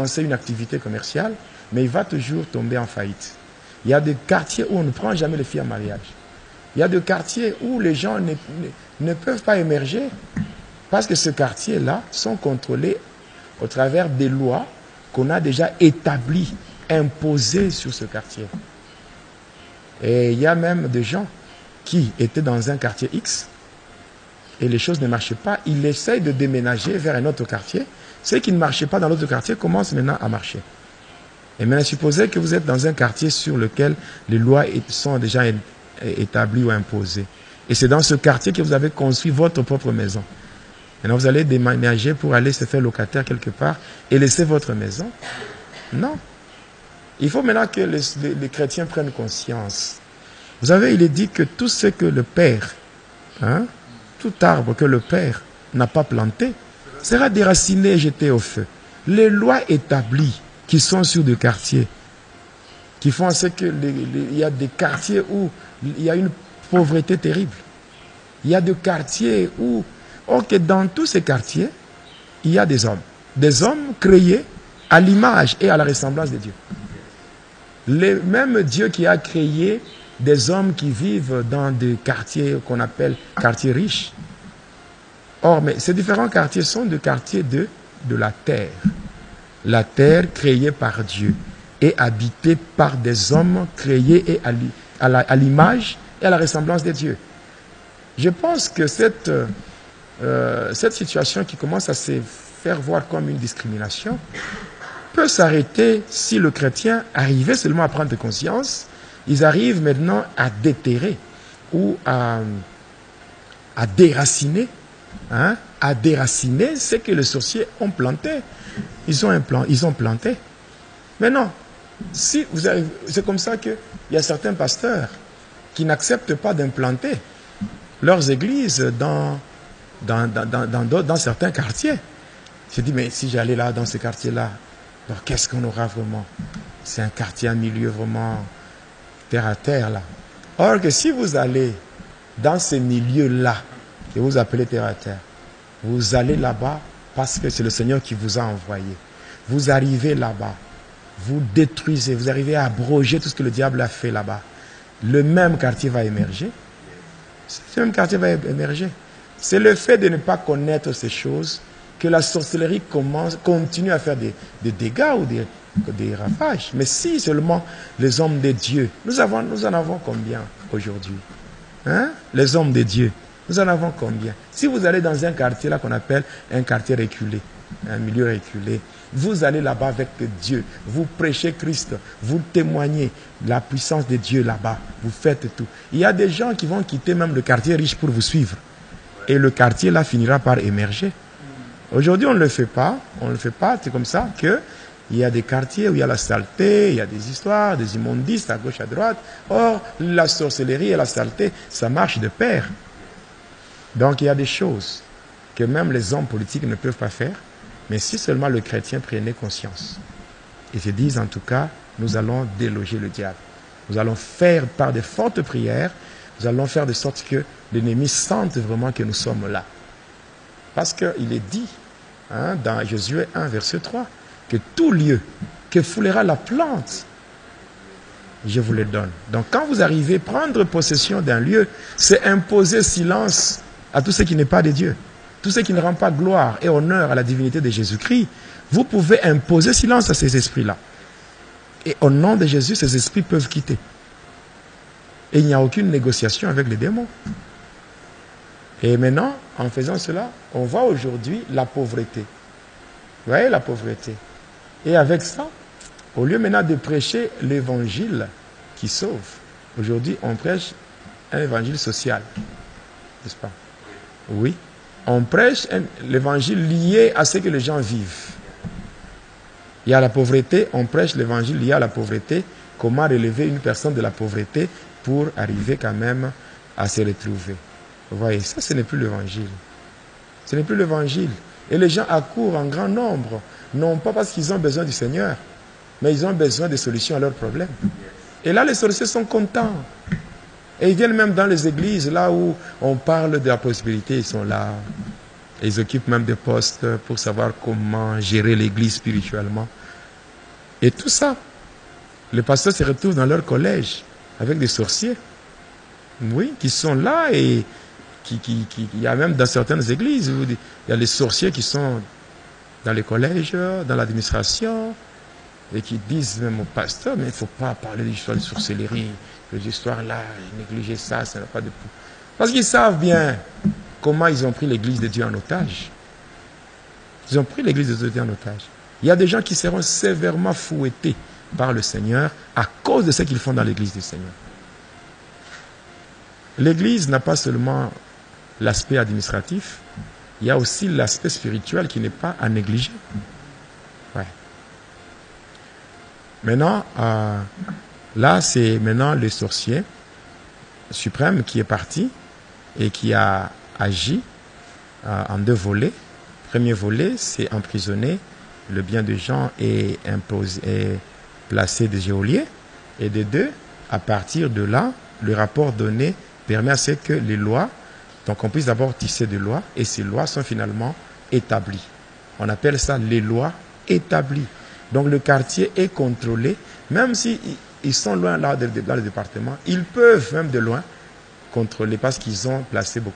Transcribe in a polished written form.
lancer une activité commerciale, mais il va toujours tomber en faillite. Il y a des quartiers où on ne prend jamais les filles en mariage. Il y a des quartiers où les gens ne peuvent pas émerger parce que ces quartiers-là sont contrôlés au travers des lois qu'on a déjà établies, imposées sur ce quartier. Et il y a même des gens qui étaient dans un quartier X et les choses ne marchaient pas. Ils essayent de déménager vers un autre quartier. Ceux qui ne marchaient pas dans l'autre quartier commencent maintenant à marcher. Et maintenant, supposez que vous êtes dans un quartier sur lequel les lois sont déjà établies ou imposées. Et c'est dans ce quartier que vous avez construit votre propre maison. Maintenant, vous allez déménager pour aller se faire locataire quelque part et laisser votre maison. Non. Il faut maintenant que les chrétiens prennent conscience. Vous savez, il est dit que tout ce que le Père, tout arbre que le Père n'a pas planté, sera déraciné et jeté au feu. Les lois établies qui sont sur des quartiers, qui font ce que il y a des quartiers où il y a une pauvreté terrible. Il y a des quartiers où, dans tous ces quartiers, il y a des hommes créés à l'image et à la ressemblance de Dieu. Le même Dieu qui a créé des hommes qui vivent dans des quartiers qu'on appelle quartiers riches. Or, mais ces différents quartiers sont des quartiers de la terre. La terre créée par Dieu et habitée par des hommes créés et à l'image et à la ressemblance de Dieu. Je pense que cette situation qui commence à se faire voir comme une discrimination peut s'arrêter si le chrétien arrivait seulement à prendre conscience. Ils arrivent maintenant à déterrer ou à déraciner, ce que les sorciers ont planté. Ils ont planté. Mais non, si vous avez, c'est comme ça qu'il y a certains pasteurs qui n'acceptent pas d'implanter leurs églises dans certains quartiers. Je dis, mais si j'allais là, dans ce quartier-là, alors qu'est-ce qu'on aura vraiment? C'est un quartier, un milieu vraiment terre à terre, là. Or que si vous allez dans ces milieux-là, que vous appelez terre à terre, vous allez là-bas parce que c'est le Seigneur qui vous a envoyé. Vous arrivez là-bas, vous détruisez, vous arrivez à abroger tout ce que le diable a fait là-bas. Le même quartier va émerger. Ce même quartier va émerger. C'est le fait de ne pas connaître ces choses que la sorcellerie continue à faire des dégâts ou des ravages. Mais si seulement les hommes de Dieu, nous en avons combien aujourd'hui? Les hommes de Dieu, nous en avons combien? Si vous allez dans un quartier là qu'on appelle un quartier reculé, un milieu reculé, vous allez là-bas avec Dieu, vous prêchez Christ, vous témoignez la puissance de Dieu là-bas, vous faites tout. Il y a des gens qui vont quitter même le quartier riche pour vous suivre. Et le quartier là finira par émerger. Aujourd'hui, on ne le fait pas. C'est comme ça qu'il y a des quartiers où il y a la saleté, il y a des histoires, des immondices à gauche, à droite. Or, la sorcellerie et la saleté, ça marche de pair. Donc, il y a des choses que même les hommes politiques ne peuvent pas faire. Mais si seulement le chrétien prenait conscience et se dise, en tout cas, nous allons déloger le diable. Nous allons faire par de fortes prières, nous allons faire de sorte que l'ennemi sente vraiment que nous sommes là. Parce qu'il est dit, dans Josué 1, verset 3, que tout lieu que foulera la plante, je vous le donne. Donc quand vous arrivez à prendre possession d'un lieu, c'est imposer silence à tout ce qui n'est pas de Dieu. Tout ce qui ne rend pas gloire et honneur à la divinité de Jésus-Christ, vous pouvez imposer silence à ces esprits-là. Et au nom de Jésus, ces esprits peuvent quitter. Et il n'y a aucune négociation avec les démons. Et maintenant, en faisant cela, on voit aujourd'hui la pauvreté. Vous voyez la pauvreté. Et avec ça, au lieu maintenant de prêcher l'évangile qui sauve, aujourd'hui on prêche un évangile social. N'est-ce pas? Oui. On prêche l'évangile lié à ce que les gens vivent. Il y a la pauvreté, on prêche l'évangile lié à la pauvreté. Comment relever une personne de la pauvreté pour arriver quand même à se retrouver. Vous voyez, ça ce n'est plus l'évangile. Ce n'est plus l'évangile. Et les gens accourent en grand nombre, non pas parce qu'ils ont besoin du Seigneur, mais ils ont besoin de solutions à leurs problèmes. Et là, les sorciers sont contents. Et ils viennent même dans les églises, là où on parle de la possibilité, ils sont là. Ils occupent même des postes pour savoir comment gérer l'église spirituellement. Et tout ça, les pasteurs se retrouvent dans leur collège avec des sorciers, oui, qui sont là et il y a même dans certaines églises, il y a les sorciers qui sont dans les collèges, dans l'administration, et qui disent même au pasteur, mais il ne faut pas parler d'histoire de sorcellerie, les histoires là, négliger ça, ça n'a pas de... Parce qu'ils savent bien comment ils ont pris l'église de Dieu en otage. Ils ont pris l'église de Dieu en otage. Il y a des gens qui seront sévèrement fouettés par le Seigneur à cause de ce qu'ils font dans l'église du Seigneur. L'église n'a pas seulement l'aspect administratif, il y a aussi l'aspect spirituel qui n'est pas à négliger. Ouais. Maintenant, là, c'est maintenant le sorcier suprême qui est parti et qui a agi en deux volets. Premier volet, c'est emprisonner le bien de gens et placer des geôliers. Et de deux, à partir de là, le rapport donné permet à ce que les lois, donc on puisse d'abord tisser des lois, et ces lois sont finalement établies. On appelle ça les lois établies. Donc le quartier est contrôlé, même s'ils sont loin là dans le département, ils peuvent même de loin contrôler parce qu'ils ont placé beaucoup.